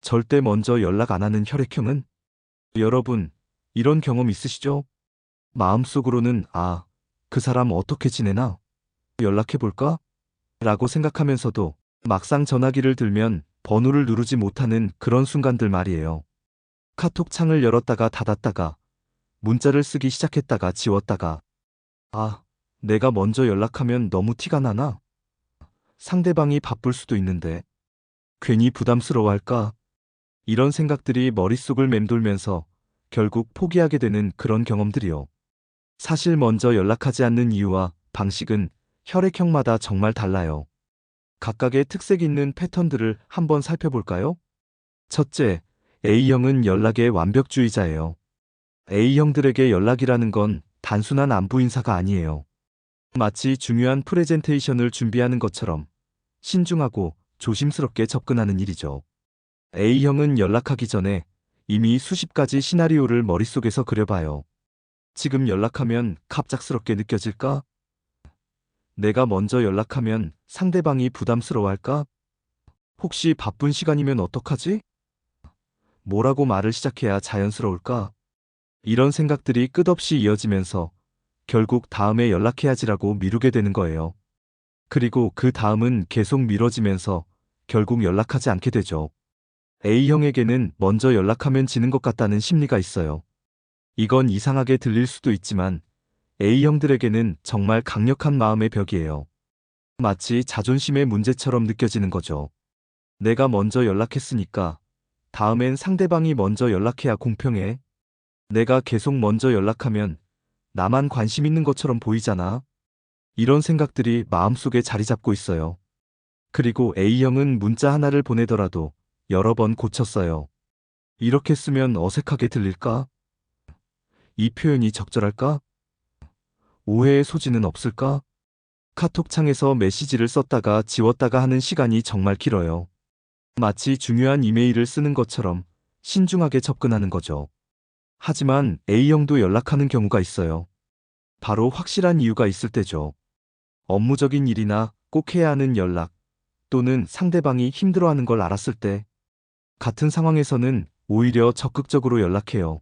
절대 먼저 연락 안 하는 혈액형은? 여러분, 이런 경험 있으시죠? 마음속으로는 그 사람 어떻게 지내나? 연락해볼까? 라고 생각하면서도 막상 전화기를 들면 번호를 누르지 못하는 그런 순간들 말이에요. 카톡 창을 열었다가 닫았다가 문자를 쓰기 시작했다가 지웠다가 내가 먼저 연락하면 너무 티가 나나? 상대방이 바쁠 수도 있는데 괜히 부담스러워할까? 이런 생각들이 머릿속을 맴돌면서 결국 포기하게 되는 그런 경험들이요. 사실 먼저 연락하지 않는 이유와 방식은 혈액형마다 정말 달라요. 각각의 특색 있는 패턴들을 한번 살펴볼까요? 첫째, A형은 연락의 완벽주의자예요. A형들에게 연락이라는 건 단순한 안부 인사가 아니에요. 마치 중요한 프레젠테이션을 준비하는 것처럼 신중하고 조심스럽게 접근하는 일이죠. A형은 연락하기 전에 이미 수십 가지 시나리오를 머릿속에서 그려봐요. 지금 연락하면 갑작스럽게 느껴질까? 내가 먼저 연락하면 상대방이 부담스러워할까? 혹시 바쁜 시간이면 어떡하지? 뭐라고 말을 시작해야 자연스러울까? 이런 생각들이 끝없이 이어지면서 결국 다음에 연락해야지라고 미루게 되는 거예요. 그리고 그 다음은 계속 미뤄지면서 결국 연락하지 않게 되죠. A형에게는 먼저 연락하면 지는 것 같다는 심리가 있어요. 이건 이상하게 들릴 수도 있지만 A형들에게는 정말 강력한 마음의 벽이에요. 마치 자존심의 문제처럼 느껴지는 거죠. 내가 먼저 연락했으니까 다음엔 상대방이 먼저 연락해야 공평해. 내가 계속 먼저 연락하면 나만 관심 있는 것처럼 보이잖아. 이런 생각들이 마음속에 자리 잡고 있어요. 그리고 A형은 문자 하나를 보내더라도 여러 번 고쳤어요. 이렇게 쓰면 어색하게 들릴까? 이 표현이 적절할까? 오해의 소지는 없을까? 카톡창에서 메시지를 썼다가 지웠다가 하는 시간이 정말 길어요. 마치 중요한 이메일을 쓰는 것처럼 신중하게 접근하는 거죠. 하지만 A형도 연락하는 경우가 있어요. 바로 확실한 이유가 있을 때죠. 업무적인 일이나 꼭 해야 하는 연락, 또는 상대방이 힘들어하는 걸 알았을 때, 같은 상황에서는 오히려 적극적으로 연락해요.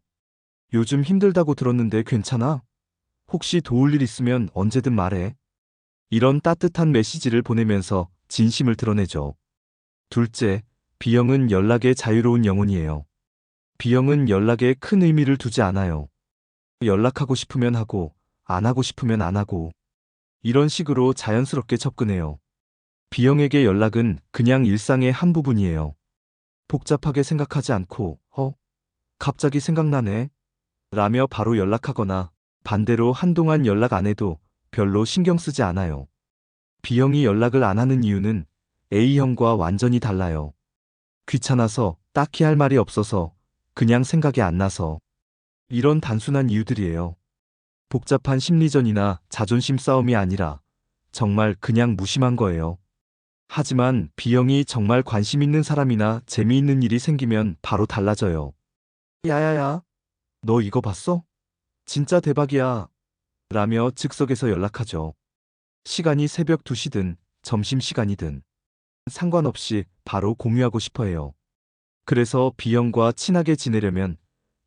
요즘 힘들다고 들었는데 괜찮아? 혹시 도울 일 있으면 언제든 말해. 이런 따뜻한 메시지를 보내면서 진심을 드러내죠. 둘째, B형은 연락에 자유로운 영혼이에요. B형은 연락에 큰 의미를 두지 않아요. 연락하고 싶으면 하고, 안 하고 싶으면 안 하고, 이런 식으로 자연스럽게 접근해요. B형에게 연락은 그냥 일상의 한 부분이에요. 복잡하게 생각하지 않고, 갑자기 생각나네. 라며 바로 연락하거나 반대로 한동안 연락 안 해도 별로 신경 쓰지 않아요. B형이 연락을 안 하는 이유는 A형과 완전히 달라요. 귀찮아서, 딱히 할 말이 없어서, 그냥 생각이 안 나서. 이런 단순한 이유들이에요. 복잡한 심리전이나 자존심 싸움이 아니라 정말 그냥 무심한 거예요. 하지만 B형이 정말 관심 있는 사람이나 재미있는 일이 생기면 바로 달라져요. 야야야, 너 이거 봤어? 진짜 대박이야. 라며 즉석에서 연락하죠. 시간이 새벽 2시든 점심시간이든 상관없이 바로 공유하고 싶어 해요. 그래서 B형과 친하게 지내려면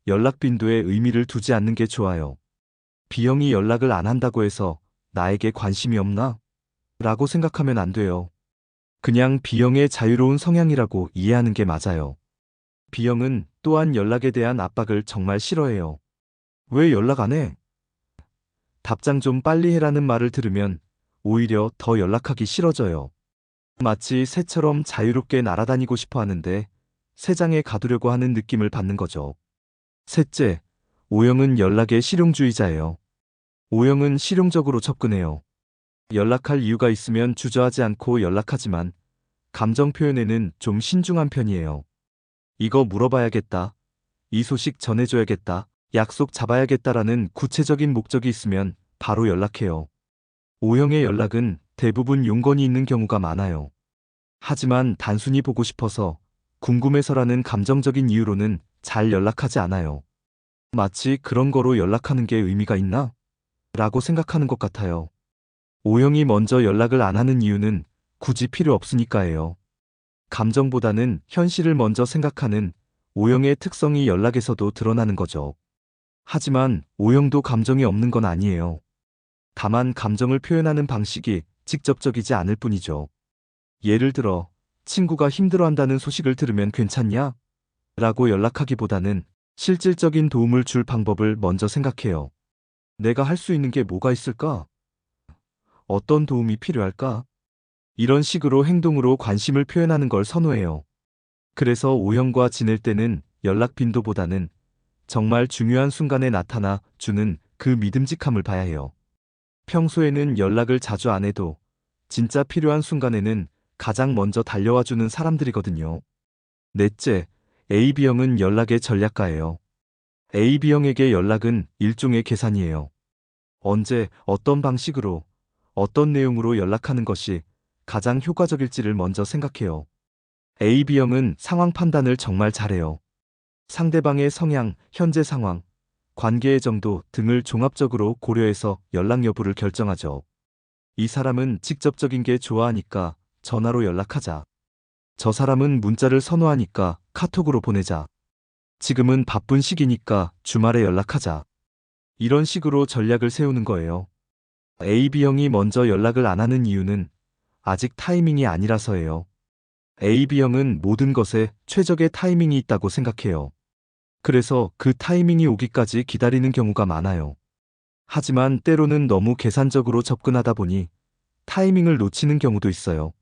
연락 빈도에 의미를 두지 않는 게 좋아요. B형이 연락을 안 한다고 해서 나에게 관심이 없나? 라고 생각하면 안 돼요. 그냥 B형의 자유로운 성향이라고 이해하는 게 맞아요. B형은 또한 연락에 대한 압박을 정말 싫어해요. 왜 연락 안 해? 답장 좀 빨리 해라는 말을 들으면 오히려 더 연락하기 싫어져요. 마치 새처럼 자유롭게 날아다니고 싶어 하는데 새장에 가두려고 하는 느낌을 받는 거죠. 셋째, O형은 연락의 실용주의자예요. O형은 실용적으로 접근해요. 연락할 이유가 있으면 주저하지 않고 연락하지만 감정 표현에는 좀 신중한 편이에요. 이거 물어봐야겠다. 이 소식 전해줘야겠다. 약속 잡아야겠다라는 구체적인 목적이 있으면 바로 연락해요. O형의 연락은 대부분 용건이 있는 경우가 많아요. 하지만 단순히 보고 싶어서, 궁금해서라는 감정적인 이유로는 잘 연락하지 않아요. 마치 그런 거로 연락하는 게 의미가 있나? 라고 생각하는 것 같아요. O형이 먼저 연락을 안 하는 이유는 굳이 필요 없으니까예요. 감정보다는 현실을 먼저 생각하는 O형의 특성이 연락에서도 드러나는 거죠. 하지만 O형도 감정이 없는 건 아니에요. 다만 감정을 표현하는 방식이 직접적이지 않을 뿐이죠. 예를 들어, 친구가 힘들어한다는 소식을 들으면 괜찮냐? 라고 연락하기보다는 실질적인 도움을 줄 방법을 먼저 생각해요. 내가 할 수 있는 게 뭐가 있을까? 어떤 도움이 필요할까? 이런 식으로 행동으로 관심을 표현하는 걸 선호해요. 그래서 O형과 지낼 때는 연락 빈도보다는 정말 중요한 순간에 나타나 주는 그 믿음직함을 봐야 해요. 평소에는 연락을 자주 안 해도 진짜 필요한 순간에는 가장 먼저 달려와 주는 사람들이거든요. 넷째, AB형은 연락의 전략가예요. AB형에게 연락은 일종의 계산이에요. 언제, 어떤 방식으로, 어떤 내용으로 연락하는 것이 가장 효과적일지를 먼저 생각해요. AB형은 상황 판단을 정말 잘해요. 상대방의 성향, 현재 상황, 관계의 정도 등을 종합적으로 고려해서 연락 여부를 결정하죠. 이 사람은 직접적인 게 좋아하니까 전화로 연락하자. 저 사람은 문자를 선호하니까 카톡으로 보내자. 지금은 바쁜 시기니까 주말에 연락하자. 이런 식으로 전략을 세우는 거예요. AB형이 먼저 연락을 안 하는 이유는 아직 타이밍이 아니라서예요. AB형은 모든 것에 최적의 타이밍이 있다고 생각해요. 그래서 그 타이밍이 오기까지 기다리는 경우가 많아요. 하지만 때로는 너무 계산적으로 접근하다 보니 타이밍을 놓치는 경우도 있어요.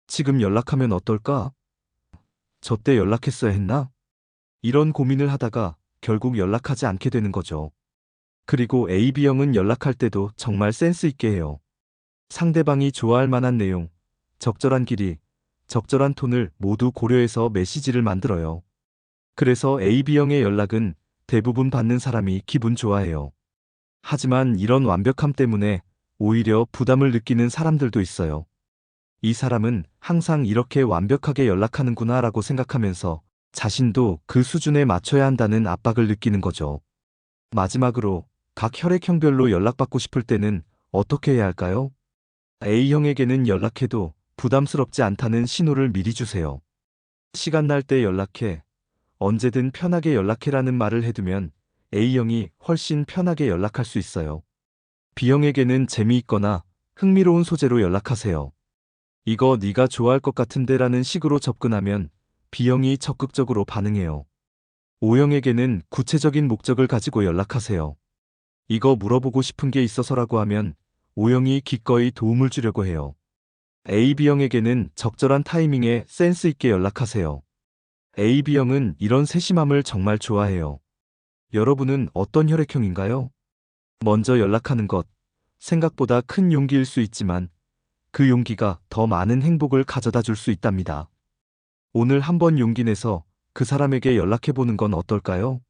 지금 연락하면 어떨까? 저 때 연락했어야 했나? 이런 고민을 하다가 결국 연락하지 않게 되는 거죠. 그리고 AB형은 연락할 때도 정말 센스 있게 해요. 상대방이 좋아할 만한 내용, 적절한 길이, 적절한 톤을 모두 고려해서 메시지를 만들어요. 그래서 AB형의 연락은 대부분 받는 사람이 기분 좋아해요. 하지만 이런 완벽함 때문에 오히려 부담을 느끼는 사람들도 있어요. 이 사람은 항상 이렇게 완벽하게 연락하는구나 라고 생각하면서 자신도 그 수준에 맞춰야 한다는 압박을 느끼는 거죠. 마지막으로 각 혈액형별로 연락받고 싶을 때는 어떻게 해야 할까요? A형에게는 연락해도 부담스럽지 않다는 신호를 미리 주세요. 시간 날 때 연락해. 언제든 편하게 연락해라는 말을 해두면 A형이 훨씬 편하게 연락할 수 있어요. B형에게는 재미있거나 흥미로운 소재로 연락하세요. 이거 네가 좋아할 것 같은데 라는 식으로 접근하면 B형이 적극적으로 반응해요. O형에게는 구체적인 목적을 가지고 연락하세요. 이거 물어보고 싶은 게 있어서라고 하면 O형이 기꺼이 도움을 주려고 해요. AB형에게는 적절한 타이밍에 센스 있게 연락하세요. AB형은 이런 세심함을 정말 좋아해요. 여러분은 어떤 혈액형인가요? 먼저 연락하는 것, 생각보다 큰 용기일 수 있지만 그 용기가 더 많은 행복을 가져다 줄 수 있답니다. 오늘 한번 용기 내서 그 사람에게 연락해보는 건 어떨까요?